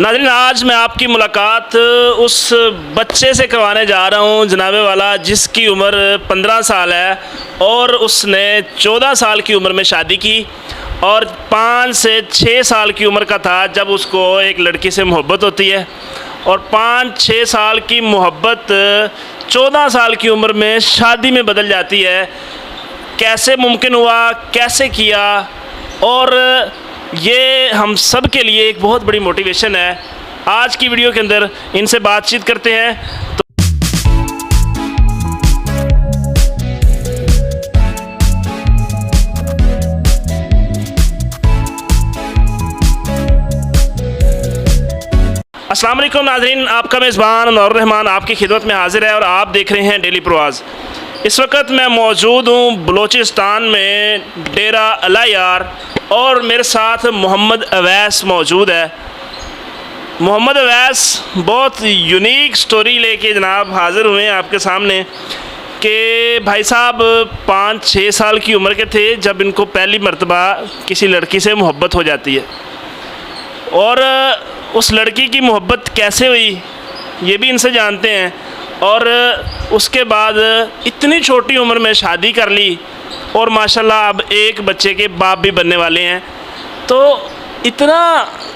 नाज़रीन, आज मैं आपकी मुलाकात उस बच्चे से करवाने जा रहा हूँ जनाबे वाला, जिसकी उम्र 15 साल है और उसने 14 साल की उम्र में शादी की और 5 से 6 साल की उम्र का था जब उसको एक लड़की से मोहब्बत होती है और 5-6 साल की मोहब्बत 14 साल की उम्र में शादी में बदल जाती है। कैसे मुमकिन हुआ, कैसे किया, और ये हम सब के लिए एक बहुत बड़ी मोटिवेशन है। आज की वीडियो के अंदर इनसे बातचीत करते हैं। तो अस्सलाम वालेकुम नाज़रीन, आपका मेज़बान नूर रहमान आपकी खिदमत में हाजिर है और आप देख रहे हैं डेली प्रवास। इस वक्त मैं मौजूद हूँ बलूचिस्तान में डेरा अलायार और मेरे साथ मोहम्मद अवैस मौजूद है। मोहम्मद अवैस बहुत यूनिक स्टोरी लेके जनाब हाज़िर हुए हैं आपके सामने कि भाई साहब 5-6 साल की उम्र के थे जब इनको पहली मर्तबा किसी लड़की से मोहब्बत हो जाती है और उस लड़की की मोहब्बत कैसे हुई ये भी इनसे जानते हैं। और उसके बाद इतनी छोटी उम्र में शादी कर ली और माशाल्लाह अब एक बच्चे के बाप भी बनने वाले हैं। तो इतना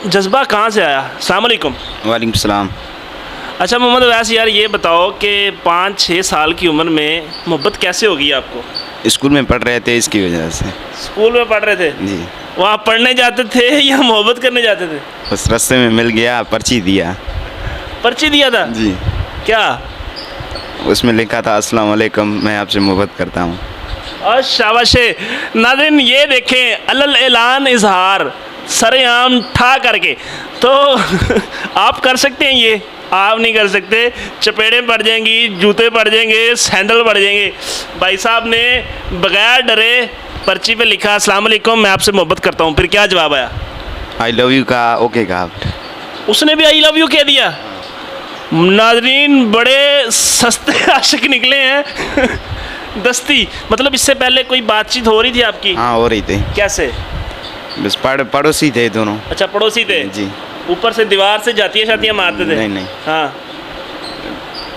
जज्बा कहाँ से आया? अस्सलाम वालेकुम। वालेकुम सलाम। अच्छा मोहम्मद अवैस यार, ये बताओ कि 5-6 साल की उम्र में मोहब्बत कैसे होगी आपको? स्कूल में पढ़ रहे थे, इसकी वजह से। स्कूल में पढ़ रहे थे जी। वहाँ पढ़ने जाते थे या मोहब्बत करने जाते थे? बस रास्ते में मिल गया, पर्ची दिया। पर्ची दिया था? जी। क्या उसमें लिखा था अस्सलाम वालेकुम, मैं आपसे मोहब्बत करता हूँ। और शाबाश। नाज़रीन ये देखें, अलल ऐलान इजहार सरेआम ठा करके। तो आप कर सकते हैं, ये आप नहीं कर सकते। चपेड़ें पड़ जाएंगी, जूते पड़ जाएंगे, सैंडल पड़ जाएंगे। भाई साहब ने बगैर डरे पर्ची पे लिखा अस्सलाम वालेकुम, मैं आपसे मोहब्बत करता हूँ। फिर क्या जवाब आया? आई लव यू का ओके कहा। उसने भी आई लव यू कह दिया। नाज़रीन बड़े सस्ते आशिक निकले हैं। दस्ती मतलब इससे पहले कोई बातचीत हो रही थी आपकी? हाँ हो रही थी। कैसे? बस पड़ोसी थे दोनों। अच्छा पड़ोसी थे जी। ऊपर से दीवार से जातियाँ शातियाँ मारते थे? नहीं नहीं, हाँ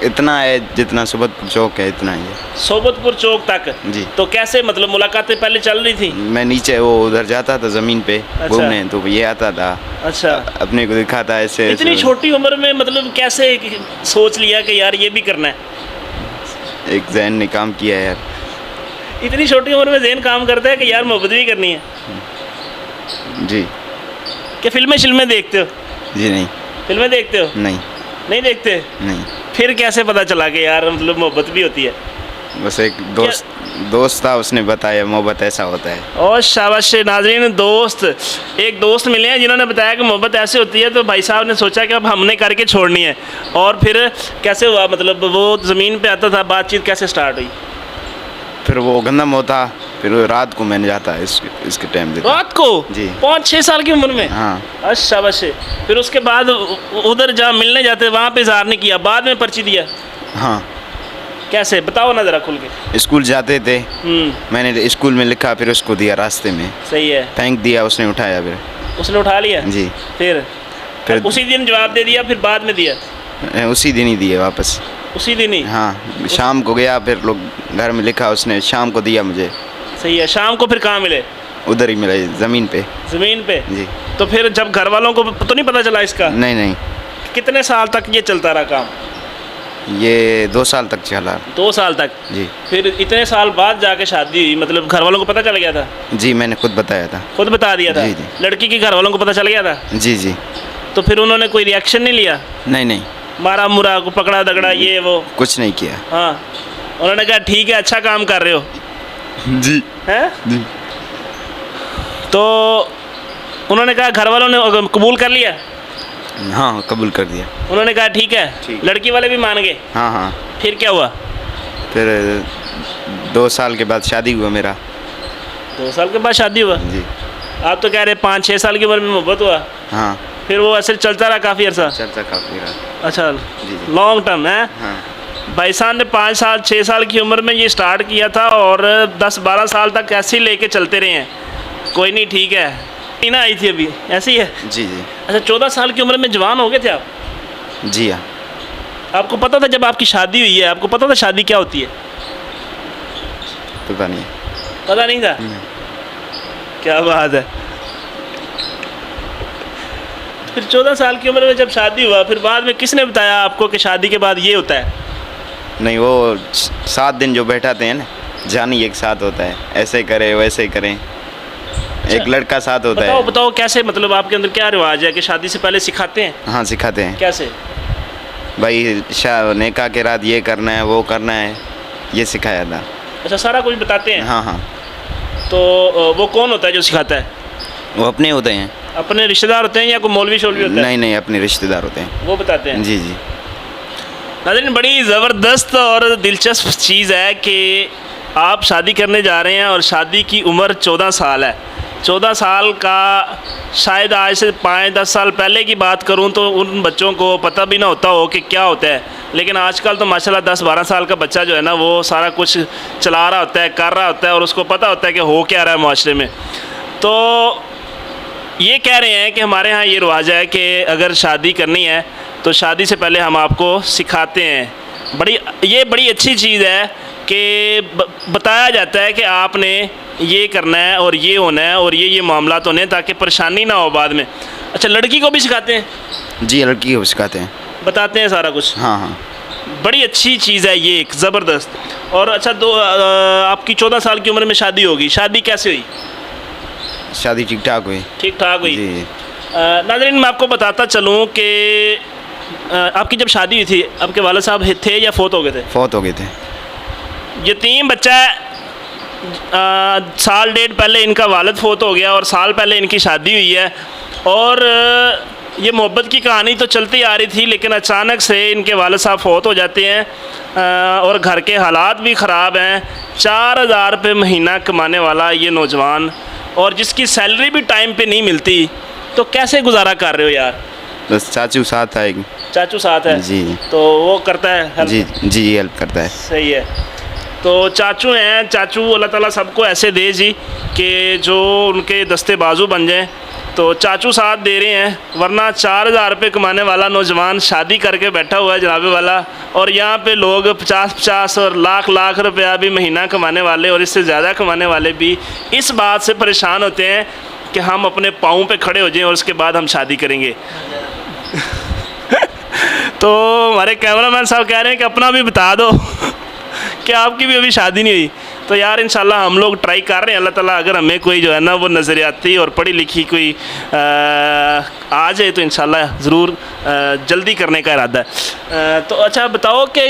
इतना है जितना सोबतपुर चौक है, इतना ही है। सोबतपुर चौक तक? जी। तो कैसे मतलब मुलाकातें पहले चल रही थी? मैं नीचे वो उधर जाता था ज़मीन पे घूमने, तो ये आता था। अच्छा। अपने को दिखाता ऐसे। इतनी छोटी उम्र में मतलब कैसे सोच लिया कि यार ये भी करना है? एक जहन ने काम किया यार। इतनी छोटी उम्र में जहन काम करता है कि यार मोहब्बत भी करनी है? जी। क्या फिल्में देखते हो? जी नहीं। फिल्में देखते हो? नहीं। नहीं देखते? नहीं। फिर कैसे पता चला कि यार मतलब मोहब्बत भी होती है? बस एक दोस्त था, उसने बताया मोहब्बत ऐसा होता है। और शाबाश। नाज़रीन एक दोस्त मिले हैं जिन्होंने बताया कि मोहब्बत ऐसे होती है। तो भाई साहब ने सोचा कि अब हमने करके छोड़नी है। और फिर कैसे हुआ, मतलब वो ज़मीन पे आता था, बातचीत कैसे स्टार्ट हुई? फिर वो गंदम होता, फिर वो रात को मैंने जाता इसके टाइम देता। रात को? जी। 5-6 साल की उम्र में? हाँ। अच्छा शाबाश। फिर उसके बाद उधर जहाँ मिलने जाते वहाँ पे इज़हार नहीं किया, बाद में पर्ची दिया? हाँ। कैसे बताओ ना ज़रा खुल के। स्कूल जाते थे, मैंने स्कूल में लिखा, फिर उसको दिया रास्ते में। सही है। थैंक दिया, उसने उठाया, फिर उसने उठा लिया? जी। फिर उसी दिन जवाब दे दिया, फिर बाद में दिया? उसी दिन ही दिए वापस। उसी दिन ही? हाँ। शाम को गया, फिर लोग घर में लिखा, उसने शाम को दिया मुझे। सही है। शाम को फिर कहाँ मिले? उधर ही मिला, ज़मीन पे। ज़मीन पे? जी। तो फिर जब घर वालों को तो नहीं पता चला इसका? नहीं नहीं। कितने साल तक ये चलता रहा काम? ये 2 साल तक चला। 2 साल तक? जी। फिर इतने साल बाद जाके शादी हुई, मतलब घर वालों को पता चल गया था? जी, मैंने खुद बताया था। खुद बता दिया था? जी जी। लड़की के घर वालों को पता चल गया था? जी जी। तो फिर उन्होंने कोई रिएक्शन नहीं लिया? नहीं नहीं। मारा मुरा को, पकड़ा दगड़ा, ये वो? कुछ नहीं किया। हाँ, उन्होंने कहा ठीक है, अच्छा काम कर रहे हो? जी। हैं? जी। तो उन्होंने कहा, घर वालों ने कबूल कर लिया? हाँ, कबूल कर दिया। उन्होंने कहा ठीक है? ठीक। लड़की वाले भी मान गए? हाँ हाँ। फिर क्या हुआ? फिर 2 साल के बाद शादी हुआ मेरा। 2 साल के बाद शादी हुआ? जी। आप तो कह रहे 5-6 साल की उम्र में मोहब्बत हुआ? हाँ। फिर वो ऐसे चलता रहा काफ़ी अर्सा? चलता काफ़ी रहा। अच्छा, जी। लॉन्ग टर्म है। हाँ। भाई साहब ने 5-6 साल की उम्र में ये स्टार्ट किया था और 10-12 साल तक ऐसे ही लेके चलते रहे हैं। कोई नहीं, ठीक है, ना आई थी अभी, ऐसे ही है? जी जी। अच्छा, 14 साल की उम्र में जवान हो गए थे आप? जी हाँ। आपको पता था जब आपकी शादी हुई है, आपको पता था शादी क्या होती है? पता नहीं। पता नहीं था? क्या बात है। फिर 14 साल की उम्र में जब शादी हुआ, फिर बाद में किसने बताया आपको कि शादी के बाद ये होता है? नहीं, वो 7 दिन जो बैठाते हैं ना, जानी एक साथ होता है, ऐसे करें वैसे करें। एक लड़का साथ होता बताओ है। बताओ कैसे, मतलब आपके अंदर क्या रिवाज है कि शादी से पहले सिखाते हैं? हाँ, सिखाते हैं। कैसे? भाई निकाह के रात ये करना है, वो करना है, ये सिखाया था। अच्छा, सारा कुछ बताते हैं? हाँ हाँ। तो वो कौन होता है जो सिखाता है? वो अपने होते हैं। अपने रिश्तेदार होते हैं या कोई मौलवी शोलवी होता है? नहीं नहीं, अपने रिश्तेदार होते हैं। वो बताते हैं? जी जी। नाज़रीन, बड़ी ज़बरदस्त और दिलचस्प चीज़ है कि आप शादी करने जा रहे हैं और शादी की उम्र 14 साल है। 14 साल का, शायद आज से 5-10 साल पहले की बात करूं तो उन बच्चों को पता भी ना होता हो कि क्या होता है, लेकिन आजकल तो माशाल्लाह 10-12 साल का बच्चा जो है ना, वो सारा कुछ चला रहा होता है, कर रहा होता है, और उसको पता होता है कि हो क्या रहा है माशरे में। तो ये कह रहे हैं कि हमारे यहाँ ये रिवाज है कि अगर शादी करनी है तो शादी से पहले हम आपको सिखाते हैं। ये बड़ी अच्छी चीज़ है कि बताया जाता है कि आपने ये करना है और ये होना है और ये मामला होने हैं, ताकि परेशानी ना हो बाद में। अच्छा, लड़की को भी सिखाते हैं? जी, लड़की को सिखाते हैं, बताते हैं सारा कुछ? हाँ हाँ। बड़ी अच्छी चीज़ है ये, एक ज़बरदस्त। और अच्छा, आपकी 14 साल की उम्र में शादी होगी, शादी कैसे हुई? शादी ठीक ठाक हुई। ठीक ठाक हुई। जी। नाज़रीन, मैं आपको बताता चलूँ कि आपकी जब शादी हुई थी, आपके वालिद साहब थे या फोत हो गए थे? फोत हो गए थे। यतीम बच्चा है, साल डेढ़ पहले इनका वालिद फोत हो गया और साल पहले इनकी शादी हुई है। और ये मोहब्बत की कहानी तो चलती आ रही थी, लेकिन अचानक से इनके वालिद साहब फोत हो जाते हैं और घर के हालात भी ख़राब हैं। 4000 रुपये महीना कमाने वाला ये नौजवान, और जिसकी सैलरी भी टाइम पे नहीं मिलती, तो कैसे गुजारा कर रहे हो यार? बस चाचू साथ आएगी। चाचू साथ है? जी। तो वो करता है हेल्प? जी जी, हेल्प करता है। सही है। तो चाचू हैं, चाचू अल्लाह ताला सबको ऐसे दे जी कि जो उनके दस्ते बाजू बन जाएं। तो चाचू साथ दे रहे हैं, वरना 4000 रुपये कमाने वाला नौजवान शादी करके बैठा हुआ है जनाबे वाला, और यहाँ पे लोग 50-50 और लाख रुपया भी महीना कमाने वाले और इससे ज़्यादा कमाने वाले भी इस बात से परेशान होते हैं कि हम अपने पाँव पे खड़े हो जाएं और उसके बाद हम शादी करेंगे। तो हमारे कैमरामैन साहब कह रहे हैं कि अपना भी बता दो कि आपकी भी अभी शादी नहीं हुई। तो यार इंशाल्लाह हम लोग ट्राई कर रहे हैं, अल्लाह ताला अगर हमें कोई जो है ना वो नज़रियाती और पढ़ी लिखी कोई आ जाए तो इंशाल्लाह ज़रूर जल्दी करने का इरादा है। तो अच्छा बताओ कि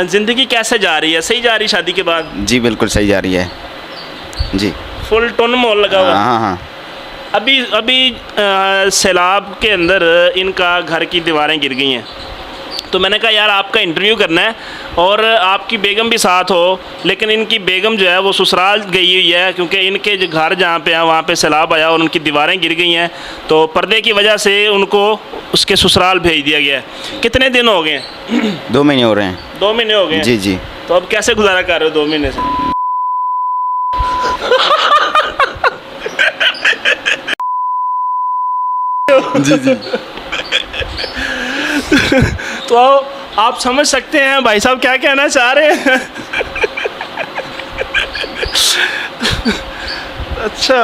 ज़िंदगी कैसे जा रही है? सही जा रही है शादी के बाद? जी बिल्कुल सही जा रही है जी। फुल टोन माहौल लगा हुआ? हाँ हाँ। अभी सैलाब के अंदर इनका घर की दीवारें गिर गई हैं, तो मैंने कहा यार आपका इंटरव्यू करना है और आपकी बेगम भी साथ हो, लेकिन इनकी बेगम जो है वो ससुराल गई हुई है, क्योंकि इनके जो घर जहाँ पे है वहाँ पे सैलाब आया और उनकी दीवारें गिर गई हैं, तो पर्दे की वजह से उनको उसके ससुराल भेज दिया गया है। कितने दिन हो गए? 2 महीने हो रहे हैं। 2 महीने हो गए हैं? जी जी। तो अब कैसे गुजारा कर रहे हो 2 महीने से? जी जी। तो आप समझ सकते हैं भाई साहब क्या कहना चाह रहे हैं। अच्छा,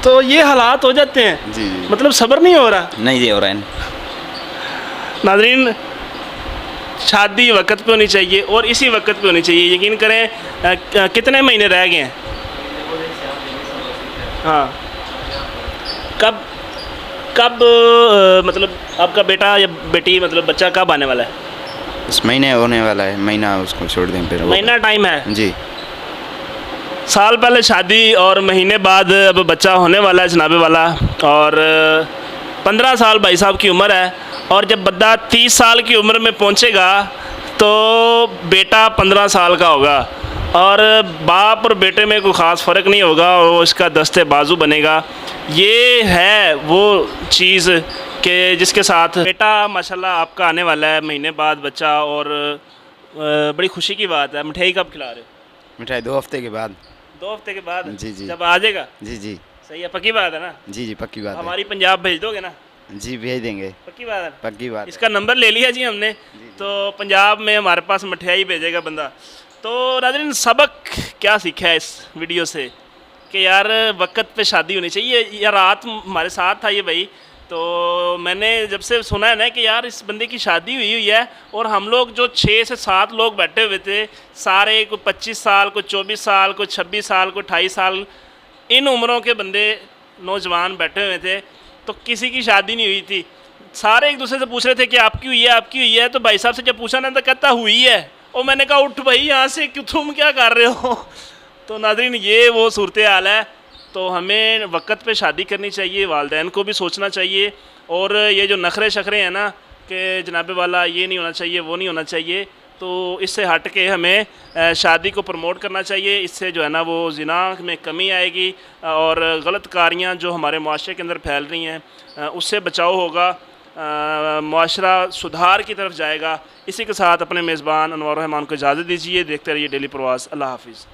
तो ये हालात हो जाते हैं? जी जी। मतलब सब्र नहीं हो रहा? नहीं जी, हो रहा है। नाज़रीन, शादी वक्त पे होनी चाहिए और इसी वक्त पे होनी चाहिए। यकीन करें कितने महीने रह गए हैं? हाँ। कब मतलब आपका बेटा या बेटी, मतलब बच्चा कब आने वाला है? इस महीने होने वाला है, महीना उसको छोड़ दें फिर। महीना टाइम है जी। साल पहले शादी और महीने बाद अब बच्चा होने वाला है जनाबे वाला, और 15 साल भाई साहब की उम्र है, और जब बंदा 30 साल की उम्र में पहुंचेगा तो बेटा 15 साल का होगा, और बाप और बेटे में कोई ख़ास फ़र्क नहीं होगा, और वो इसका दस्ते बाजू बनेगा। ये है वो चीज़ कि जिसके साथ बेटा माशाल्लाह आपका आने वाला है महीने बाद बच्चा, और बड़ी खुशी की बात है। मिठाई कब खिला रहे हो? मिठाई 2 हफ्ते के बाद। 2 हफ्ते के बाद? जी जी। जब आ जाएगा? जी जी। सही है, पक्की बात है ना? जी जी पक्की बात हमारी पंजाब भेज दोगे ना? है जी भेज देंगे पक्की बात है? पक्की बात इसका नंबर ले लिया जी हमने, तो पंजाब में हमारे पास मठियाई भेजेगा बंदा। तो नाज़रीन, सबक क्या सीखा है इस वीडियो से कि यार वक्त पे शादी होनी चाहिए। या रात हमारे साथ था ये भाई, तो मैंने जब से सुना है ना कि यार इस बंदे की शादी हुई है, और हम लोग जो 6 से 7 लोग बैठे हुए थे, सारे को 25 साल, को 24 साल, को 26 साल, को 28 साल, इन उम्रों के बंदे नौजवान बैठे हुए थे, तो किसी की शादी नहीं हुई थी। सारे एक दूसरे से पूछ रहे थे कि आपकी हुई है, आपकी हुई है। तो भाई साहब से जब पूछा ना तो कहता हुई है। और मैंने कहा उठ भाई यहाँ से, क्यों, तुम क्या कर रहे हो? तो नाज़रीन, ये वो सूरत हाल है। तो हमें वक्त पे शादी करनी चाहिए, वालिदैन को भी सोचना चाहिए। और ये जो नखरे शखरे हैं ना कि जनाबे वाला ये नहीं होना चाहिए, वो नहीं होना चाहिए, तो इससे हट के हमें शादी को प्रमोट करना चाहिए। इससे जो है ना वो ज़िना में कमी आएगी, और गलत कारियाँ जो हमारे मुआशरे के अंदर फैल रही हैं उससे बचाव होगा, मुआशरा सुधार की तरफ जाएगा। इसी के साथ अपने मेज़बान अनवर रहमान को इजाज़त दीजिए। देखते रहिए डेली प्रवास। अल्लाह हाफिज़।